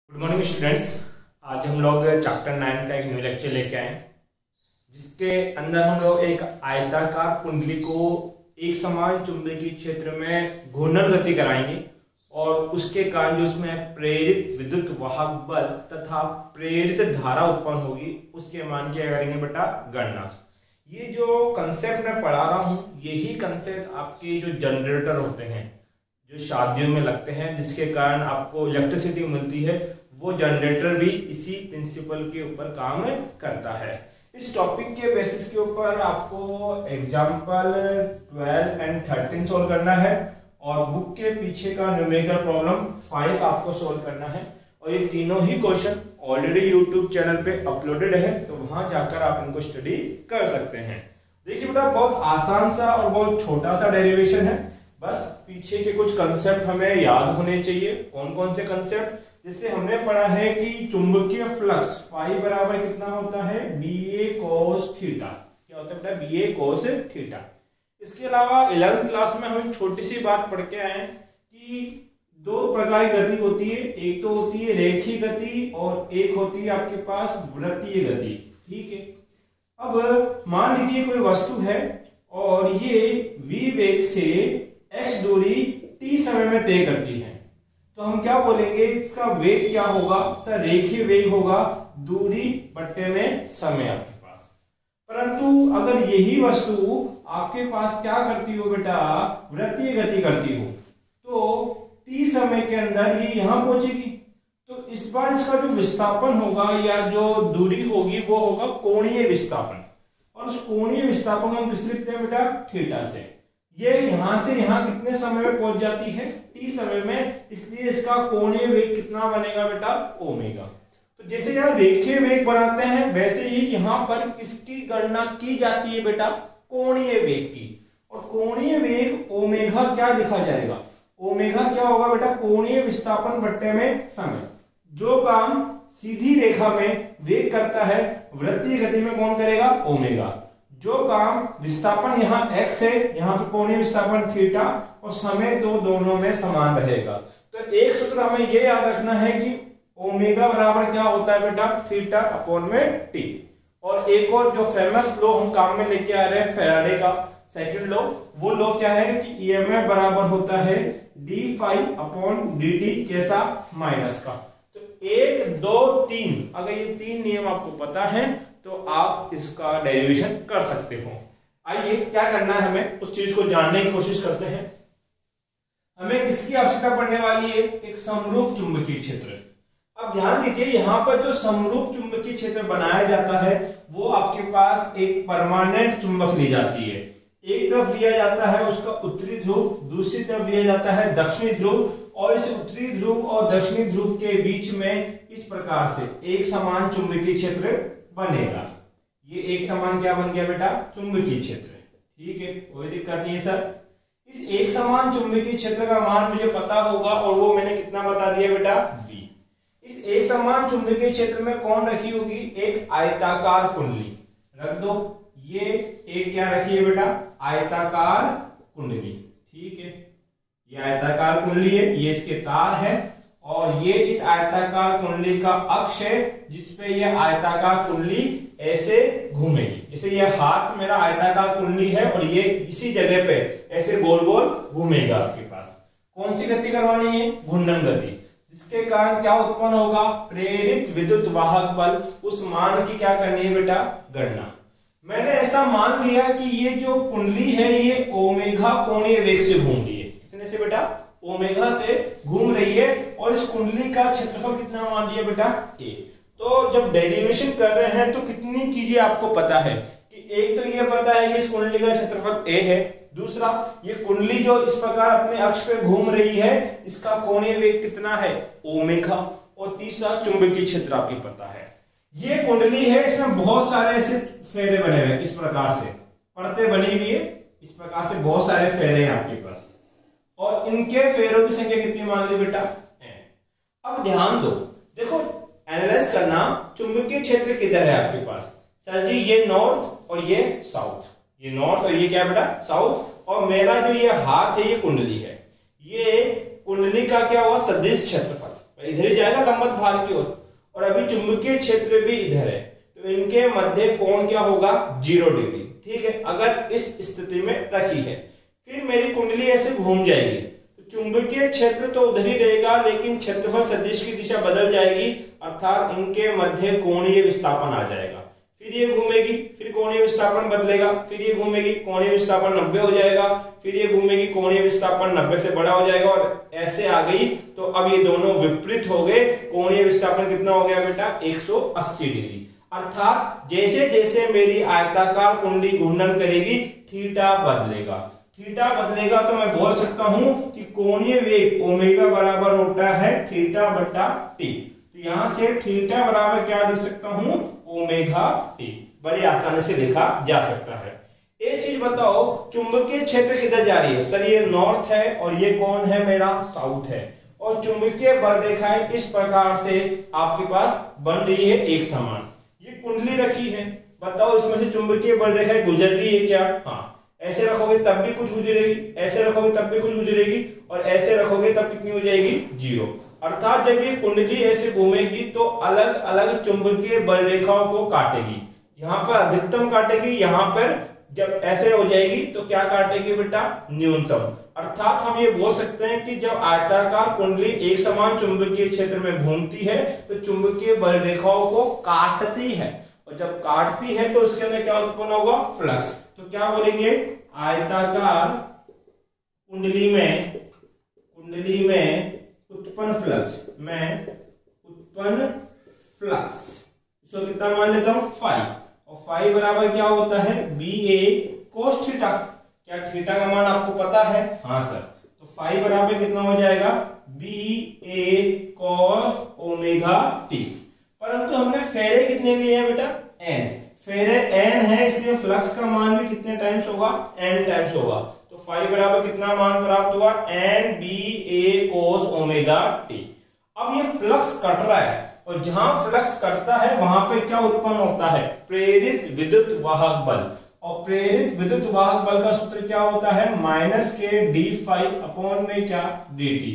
Good morning students. आज हम लोग चैप्टर 9 का एक न्यू लेक्चर लेके आए जिसके अंदर हम लोग एक आयताकार कुंडली को एक समान चुंबकीय क्षेत्र में घूर्णन गति कराएंगे और उसके कारण जो उसमें प्रेरित विद्युत वाहक बल तथा प्रेरित धारा उत्पन्न होगी उसके मान की करेंगे बेटा गणना। ये जो कंसेप्ट मैं पढ़ा रहा हूँ यही कंसेप्ट आपके जो जनरेटर होते हैं जो शादियों में लगते हैं जिसके कारण आपको इलेक्ट्रिसिटी मिलती है, वो जनरेटर भी इसी प्रिंसिपल के ऊपर काम करता है। इस टॉपिक के बेसिस के ऊपर आपको एग्जाम्पल 12 एंड 13 सोल्व करना है और बुक के पीछे का न्यूमेरिकल प्रॉब्लम 5 आपको सोल्व करना है। और ये तीनों ही क्वेश्चन ऑलरेडी यूट्यूब चैनल पे अपलोडेड है, तो वहां जाकर आप इनको स्टडी कर सकते हैं। देखिए बेटा, बहुत आसान सा और बहुत छोटा सा डेरिवेशन है, बस पीछे के कुछ कंसेप्ट हमें याद होने चाहिए। कौन कौन से कंसेप्ट? जैसे हमने पढ़ा है कि चुंबकीय फ्लक्स फाई बराबर कितना होता है, BA cos थीटा। क्या होता है बेटा? BA cos theta. इसके अलावा 11th क्लास में हम छोटी सी बात पढ़ के आए कि दो प्रकार की गति होती है, एक तो होती है रेखीय गति और एक होती है आपके पास वृत्तीय गति। ठीक है, अब मान लीजिए कोई वस्तु है और ये v वेग से x दूरी t समय में तय करती है, तो हम क्या बोलेंगे, इसका वेग क्या होगा सर? रेखीय वेग होगा, दूरी बट्टे में समय आपके पास। परंतु अगर यही वस्तु आपके पास क्या करती हो बेटा, वृत्तीय गति करती हो, तो t समय के अंदर ये यहां पहुंचेगी, तो इस बार इसका जो विस्थापन होगा या जो दूरी होगी वो होगा कोणीय विस्थापन। और उस कोणीय विस्थापन हम किससे लिखते हैं बेटा? थीटा से। ये यहां से यहां कितने समय में पहुंच जाती है? t समय में, इसलिए इसका कोणीय वेग कितना बनेगा बेटा? ओमेगा। तो जैसे यहां रेखीय वेग बनाते हैं वैसे ही यहां पर किसकी गणना की जाती है बेटा? कोणीय वेग की। और कोणीय वेग ओमेगा क्या लिखा जाएगा? ओमेगा क्या होगा बेटा? कोणीय विस्थापन बट्टे में समय। जो काम सीधी रेखा में वेग करता है वृत्तीय गति में कौन करेगा? ओमेगा। जो काम विस्थापन यहाँ x है, यहाँ पे कोणीय विस्थापन थीटा और समय दोनों में समान रहेगा। तो एक सूत्र हमें ये याद रखना है कि ओमेगा बराबर क्या होता है बेटा? थीटा अपॉन में t। और एक और जो फेमस लॉ हम काम में लेके आ रहे हैं फैराडे का सेकंड लॉ, वो लॉ क्या है कि ईएमएफ बराबर होता है d फाई अपॉन dt कैसा? माइनस का। तो 1 2 3, अगर ये 3 नियम आपको पता है तो आप इसका डेरिवेशन कर सकते हो। आइए क्या करना है, हमें उस चीज को जानने की कोशिश करते हैं। हमें किसकी आवश्यकता पड़ने वाली है? एक समरूप चुंबकीय क्षेत्र। अब ध्यान दीजिए, यहाँ पर जो समरूप चुंबकीय क्षेत्र बनाया जाता है वो आपके पास एक परमानेंट चुंबक ली जाती है। एक तरफ लिया जाता है उसका उत्तरी ध्रुव, दूसरी तरफ लिया जाता है दक्षिणी ध्रुव, और इस उत्तरी ध्रुव और दक्षिणी ध्रुव के बीच में इस प्रकार से एक समान चुंबकीय क्षेत्र बनेगा। ये एक समान क्या बन गया बेटा? चुंबकीय क्षेत्र। ठीक है, कोई दिक्कत नहीं है सर। इस एक समान चुंबकीय क्षेत्र का मान मुझे पता होगा और वो मैंने कितना बता दिया बेटा? b। इस एक समान चुंबकीय क्षेत्र में कौन रखी होगी? एक आयताकार कुंडली रख दो। ये एक क्या रखी है बेटा? आयताकार कुंडली। ठीक है, ये आयताकार कुंडली है, ये इसके तार है और ये इस आयताकार कुंडली का अक्ष है जिसपे ये आयताकार कुंडली ऐसे घूमेगी। जैसे ये हाथ मेरा आयताकार कुंडली है और ये इसी जगह पे ऐसे गोल गोल घूमेगा आपके पास। कौन सी गति करवानी है? घूर्णन गति, जिसके कारण क्या उत्पन्न होगा? प्रेरित विद्युत वाहक बल। उस मान की क्या करनी है बेटा? गणना। मैंने ऐसा मान लिया कि ये जो कुंडली है ये ओमेगा कोणीय वेग से घूम रही है। कितने से बेटा? ओमेगा से घूम रही है। और इस कुंडली का क्षेत्रफल कितना मान दिया बेटा? a। तो जब डेरिवेशन कर रहे हैं तो कितनी चीजें आपको पता है कि एक तो ये पता है कि इस कुंडली का क्षेत्रफल a है, दूसरा ये कुंडली जो इस प्रकार अपने अक्ष पे घूम रही है इसका कोणीय वेग कितना है? ओमेगा, और तीसरा चुंबकीय क्षेत्र आपको पता है। ये कुंडली है, इसमें बहुत सारे ऐसे फेरे बने हुए इस प्रकार से, परतें बनी हुई है इस प्रकार से, बहुत सारे फेरे हैं आपके पास और इनके फेरों की संख्या कितनी मान ली बेटा? n। अब ध्यान दो, देखो एनालाइज करना, चुंबकीय क्षेत्र किधर है आपके पास? सर जी ये नॉर्थ और ये साउथ, ये नॉर्थ और ये क्या बेटा? साउथ। और मेरा जो ये हाथ है ये कुंडली है, ये कुंडली का क्या हुआ? सदिश क्षेत्रफल। इधर ही जाएगा लंबवत भाग की ओर, और अभी चुंबकीय क्षेत्र भी इधर है, तो इनके मध्य कोण क्या होगा 0 डिग्री। ठीक है, अगर इस स्थिति में रखी है, फिर मेरी कुंडली ऐसे घूम जाएगी, तो चुंबकीय क्षेत्र तो उधर ही रहेगा, लेकिन क्षेत्रफल सदिश की दिशा बदल जाएगी, अर्थात इनके मध्य कोणीय विस्थापन आ जाएगा। फिर ये घूमेगी, फिर कोणीय विस्थापन बदलेगा, फिर ये घूमेगी, कोणीय विस्थापन 90 हो जाएगा, फिर ये घूमेगी, कोणीय विस्थापन 90 से बड़ा हो जाएगा, और ऐसे आ गई। तो अब ये दोनों विपरीत हो गए, कोणीय विस्थापन कितना हो गया बेटा 180 डिग्री। अर्थात जैसे जैसे मेरी आयताकार कुंडली घूर्णन करेगी थीटा बदलेगा, थीटा बदलेगा तो मैं बोल सकता हूं कि कोणीय वेग ओमेगा बराबर होता है थीटा बटा टी। तो यहां से थीटा बराबर क्या लिख सकता हूं ओमेगा टी, बड़ी आसानी से लिखा जा सकता है। एक चीज बताओ, चुंबकीय क्षेत्र किधर जा रही है सर, ये नॉर्थ है और ये कौन है मेरा साउथ है, और चुंबकीय बल रेखाएं इस प्रकार से आपके पास बन रही है एक समान। ये कुंडली रखी है, बताओ इसमें से चुंबकीय बल रेखाएं गुजर रही है क्या? हाँ, ऐसे रखोगे तब भी कुछ गुजरेगी, ऐसे रखोगे तब भी कुछ गुजरेगी, और ऐसे रखोगे तब कितनी हो जाएगी 0। अर्थात जब ये कुंडली ऐसे घूमेगी तो अलग अलग चुंबकीय बल रेखाओं को काटेगी, यहाँ पर अधिकतम काटेगी, यहाँ पर जब ऐसे हो जाएगी तो क्या काटेगी बेटा न्यूनतम। अर्थात हम ये बोल सकते हैं कि जब आयताकार कुंडली एक समान चुंबकीय क्षेत्र में घूमती है तो चुंबकीय बल रेखाओं को काटती है, और जब काटती है तो उसके अंदर क्या उत्पन्न होगा फ्लक्स। तो क्या बोलेंगे आयताकार कुंडली में उत्पन्न फ्लक्स, इसको कितना मान लेता हूं 5, और 5 बराबर क्या होता है BA cos थीटा। क्या थीटा का मान आपको पता है? हाँ सर, तो 5 बराबर कितना हो जाएगा BA cos ओमेगा टी। परंतु हमने फेरे कितने लिए हैं बेटा n, फेरे n है, इसलिए फ्लक्स का मान भी कितने टाइम्स होगा n टाइम्स होगा। तो 5 बराबर कितना मान प्राप्त हुआ n BA cos omega T. अब ये फ्लक्स कट रहा है, और जहां फ्लक्स कटता है वहां पे क्या उत्पन्न होता है प्रेरित विद्युत वाहक बल, और प्रेरित विद्युत वाहक बल का सूत्र क्या होता है -k d∅ अपॉन में क्या dt।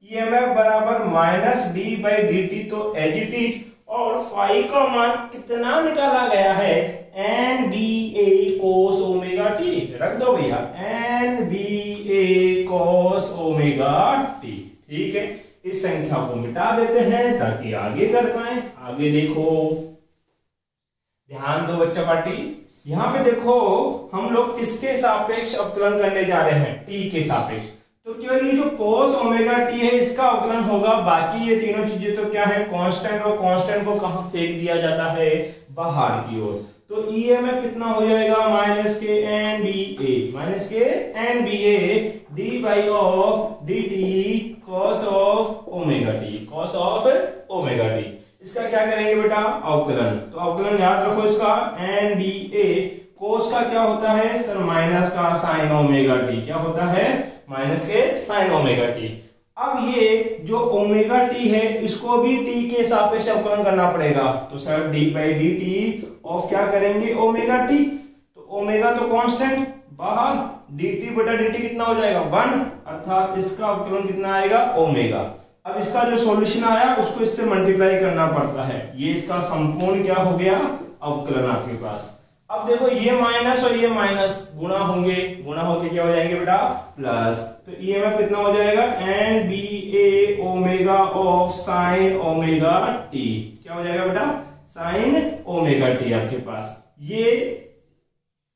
EMF बराबर -d/dt, तो एज इट इज, और फाई का मान कितना निकाला गया है NBA cos ओमेगा टी, रख दो भैया NBA cos ओमेगा टी। ठीक है, इस संख्या को मिटा देते हैं ताकि आगे कर पाए। आगे देखो, ध्यान दो बच्चा पार्टी, यहां पे देखो हम लोग किसके सापेक्ष अवकलन करने जा रहे हैं t के सापेक्ष। तो केवल ये जो cos ओमेगा टी है इसका अवकलन होगा, बाकी ये तीनों चीजें तो क्या है कांस्टेंट, और कांस्टेंट को कहां फेंक दिया जाता है बाहर की ओर। तो EMF कितना हो जाएगा -k NBA d/dt cos of omega T. इसका क्या करेंगे बेटा अवकलन, तो अवकलन याद रखो इसका NBA cos का क्या होता है सर माइनस का sin ओमेगा टी, क्या होता है माइनस के sin ओमेगा टी। अब ये जो ओमेगा टी है इसको भी टी के सापेक्ष अवकलन करना पड़ेगा, तो सर d/dt ऑफ क्या करेंगे ओमेगा टी, तो ओमेगा तो कांस्टेंट बाहर, dt/dt कितना हो जाएगा 1, अर्थात इसका अवकलन कितना आएगा ओमेगा। अब इसका जो सॉल्यूशन आया उसको इससे मल्टीप्लाई करना पड़ता है, ये इसका संपूर्ण क्या हो गया अवकलन आपके पास। अब देखो ये माइनस और ये माइनस गुणा होंगे, गुणा होके क्या हो जाएंगे बेटा प्लस, तो EMF कितना हो जाएगा NBA omega of sin omega T, क्या हो जाएगा बेटा sin ओमेगा टी आपके पास। ये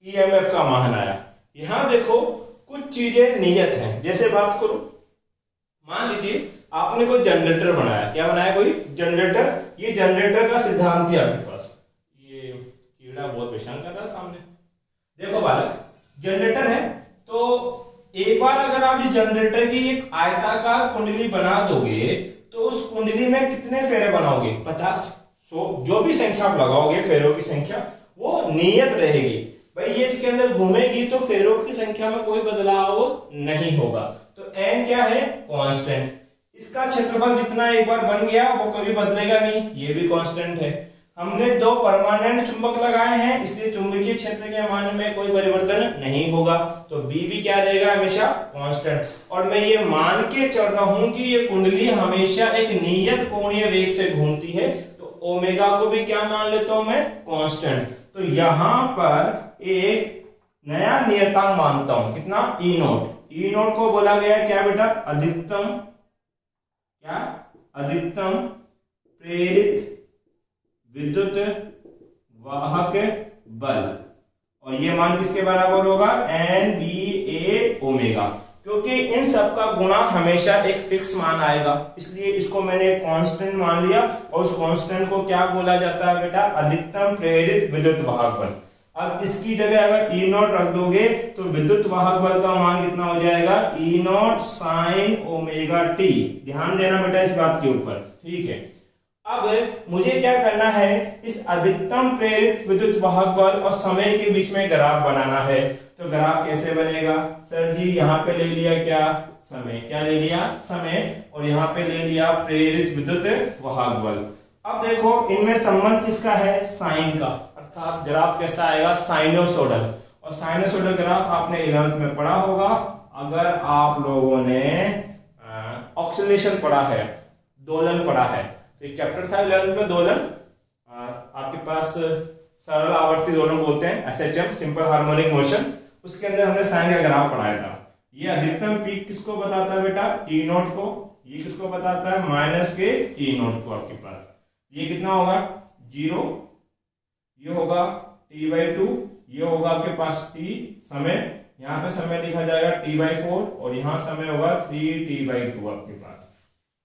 EMF का मान आया। यहां देखो कुछ चीजें नियत हैं, जैसे बात करो, मान लीजिए आपने कोई जनरेटर बनाया, क्या बनाया कोई जनरेटर, ये जनरेटर का सिद्धांत है आपके पास। ये कीड़ा बहुत परेशान कर रहा है सामने, देखो बालक जनरेटर है, तो एक बार अगर आप इस जनरेटर की एक आयताकार कुंडली बना दोगे तो उस कुंडली में कितने फेरे बनाओगे 50, 100, जो भी संख्या आप लगाओगे फेरों की संख्या वो नियत रहेगी भाई, ये इसके अंदर घूमेगी तो फेरों की संख्या में कोई बदलाव नहीं होगा। तो n क्या है कांस्टेंट, इसका क्षेत्रफल जितना एक बार बन गया वो कभी बदलेगा नहीं, ये भी कांस्टेंट है। हमने दो परमानेंट चुंबक लगाए हैं, इसलिए चुंबकीय क्षेत्र के मान में कोई परिवर्तन नहीं होगा, तो बी भी क्या रहेगा, हमेशा कांस्टेंट। और मैं ये मान के चल रहा हूं कि ये कुंडली हमेशा एक नियत कोणीय वेग से घूमती है, तो ओमेगा को भी क्या मान लेता हूं मैं, कांस्टेंट। तो यहां पर एक नया नियतांक मानता हूं, कितना, ई नोट। ई नोट को बोला गया है क्या बेटा, अधिकतम, क्या, अधिकतम प्रेरित विद्युत वाहक बल, और ये मान किसके बराबर होगा, एन बी ए ओमेगा। क्योंकि इन सब का गुणा हमेशा एक फिक्स मान आएगा, इसलिए इसको मैंने एक कांस्टेंट मान लिया, और उस कांस्टेंट को क्या बोला जाता है बेटा, अधिकतम प्रेरित विद्युत वाहक बल। अब इसकी जगह अगर ई नॉट रख दोगे तो विद्युत वाहक बल का मान कितना हो जाएगा, ई नॉट साइन ओमेगा टी। ध्यान देना बेटा इस बात के ऊपर, ठीक है। अब मुझे क्या करना है, इस अधिकतम प्रेरित विद्युत वाहक बल और समय के बीच में ग्राफ बनाना है। तो ग्राफ कैसे बनेगा, सर जी यहाँ पे ले लिया क्या, समय, क्या ले लिया, समय, और यहाँ पे ले लिया प्रेरित विद्युत वाहक बल। अब देखो इनमें संबंध किसका है, साइन का, अर्थात ग्राफ कैसा आएगा, साइनोसोडल। और साइनोसोडल ग्राफ आपने 11th में पढ़ा होगा। अगर आप लोगों ने ऑक्सीलेशन पढ़ा है, दोलन पढ़ा है, तो एक चैप्टर था 11th में दोलन, आपके पास सरल आवर्ती दोलन बोलते हैं, एसएचएम, सिंपल हार्मोनिक मोशन, उसके अंदर हमने साइन का ग्राफ पढ़ाया था। ये अधिकतम पीक किसको बताता है बेटा, ई नोट को, ये किसको बताता है, माइनस के ई नोट को। आपके पास ये कितना होगा, 0, ये होगा t/2, ये होगा आपके पास t समय, यहाँ पे समय लिखा जाएगा t/4, और यहाँ समय होगा 3t/2 आपके पास,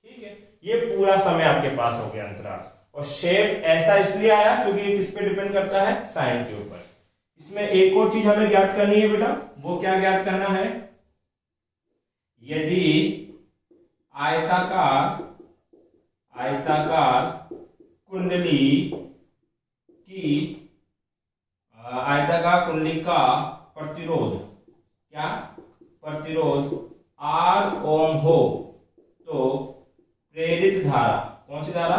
ठीक है। ये पूरा समय आपके पास हो गया अंतराल। और शेप ऐसा इसलिए आया क्योंकि ये किस पे डिपेंड करता है, साइन के ऊपर। इसमें एक और चीज हमें ज्ञात करनी है बेटा, वो क्या ज्ञात करना है, यदि आयताकार कुंडली का प्रतिरोध, क्या, प्रतिरोध R ओम हो, तो प्रेरित धारा, कौन सी धारा,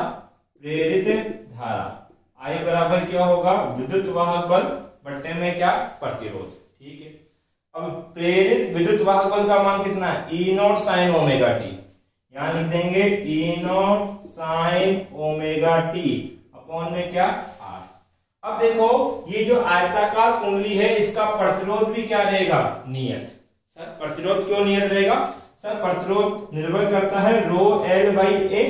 प्रेरित धारा, I बराबर क्या होगा, विद्युत वाहक बल बट्टे में क्या, प्रतिरोध, ठीक है। अब प्रेरित विद्युत वाहक बल का मान कितना है, E naught sine omega T, यहां लिख देंगे E naught sine omega T upon में क्या, आर। अब देखो ये जो आयताकार कुंडली है, इसका प्रतिरोध भी क्या रहेगा, नियत। सर प्रतिरोध क्यों नियत रहेगा, सर प्रतिरोध निर्भर करता है रो एल बाई ए।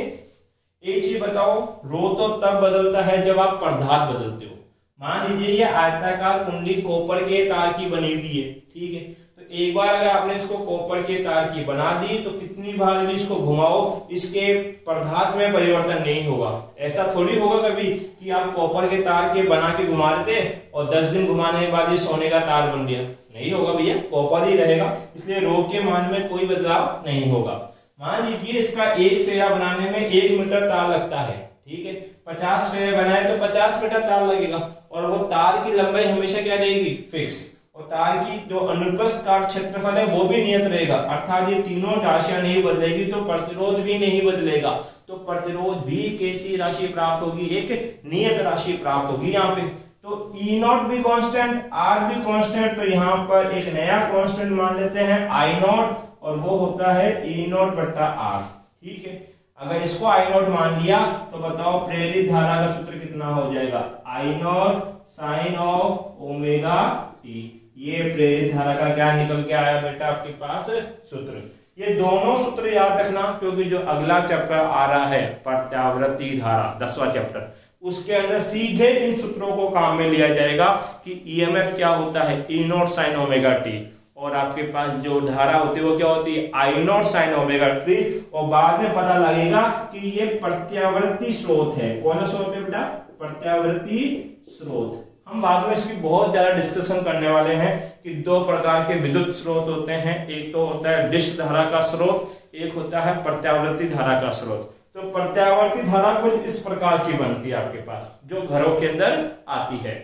एक चीज बताओ, रो तो तब बदलता है जब आप पदार्थ बदलते हो। मान लीजिए ये आयताकार कुंडली कॉपर के तार की बनी हुई है, ठीक है। तो एक बार अगर आपने इसको कॉपर के तार की बना दी, तो कितनी बार भी इसको घुमाओ, इसके पदार्थ में परिवर्तन नहीं होगा। ऐसा थोड़ी होगा कभी कि आप कॉपर के तार के बना के घुमा रहे थे और 10 दिन घुमाने के बाद ये सोने का तार बन गया, नहीं होगा भैया, कॉपर ही रहेगा। इसलिए रो के मान में कोई बदलाव नहीं होगा। मान लीजिए इसका एक फेरा बनाने में 1 मीटर तार लगता है, ठीक है। 50 फेरे बनाए तो 50 मीटर तार लगेगा, और वो तार की लंबाई हमेशा क्या रहेगी, फिक्स। और तार की जो अनुप्रस्थ काट क्षेत्रफल है वो भी नियत रहेगा, अर्थात ये तीनों राशियां नहीं बदलेगी तो प्रतिरोध भी नहीं बदलेगा। तो प्रतिरोध भी कैसी राशि प्राप्त होगी, एक नियत राशि प्राप्त होगी यहाँ पे। तो ई नॉट भी कांस्टेंट, आर भी कांस्टेंट, तो यहाँ पर एक नया कांस्टेंट मान लेते हैं आई नॉट, और वो होता है ई नॉट बट्टा आर, ठीक है। अगर इसको आई नॉट मान लिया तो बताओ प्रेरित धारा का सूत्र कितना हो जाएगा, I naught sine of omega T. ये प्रेरित धारा का क्या निकल के आया बेटा आपके पास सूत्र। ये दोनों सूत्र याद रखना, क्योंकि जो अगला चैप्टर आ रहा है प्रत्यावर्ती धारा 10वां चैप्टर, उसके अंदर सीधे इन सूत्रों को काम में लिया जाएगा कि ईएमएफ क्या होता है, E naught sine omega T, और आपके पास जो धारा होती है वो क्या होती है, आई नॉट साइन ओमेगा टी। और बाद में पता लगेगा कि ये प्रत्यावर्ती स्रोत है। कौन सा स्रोत है बेटा, प्रत्यावर्ती स्रोत। हम बाद में इसकी बहुत ज्यादा डिस्कशन करने वाले हैं कि 2 प्रकार के विद्युत स्रोत होते हैं, एक तो होता है डिस्क धारा का स्रोत, एक होता है प्रत्यावर्ती धारा का स्रोत। तो प्रत्यावर्ती धारा कुछ इस प्रकार की बनती है आपके पास, जो घरों के अंदर आती है।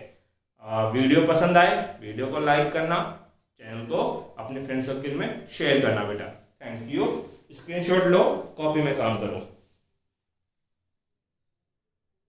वीडियो पसंद आए, वीडियो को लाइक करना, चैनल को अपने फ्रेंड सर्किल में शेयर करना बेटा। Thank you. Screenshot low, copy में काम करो।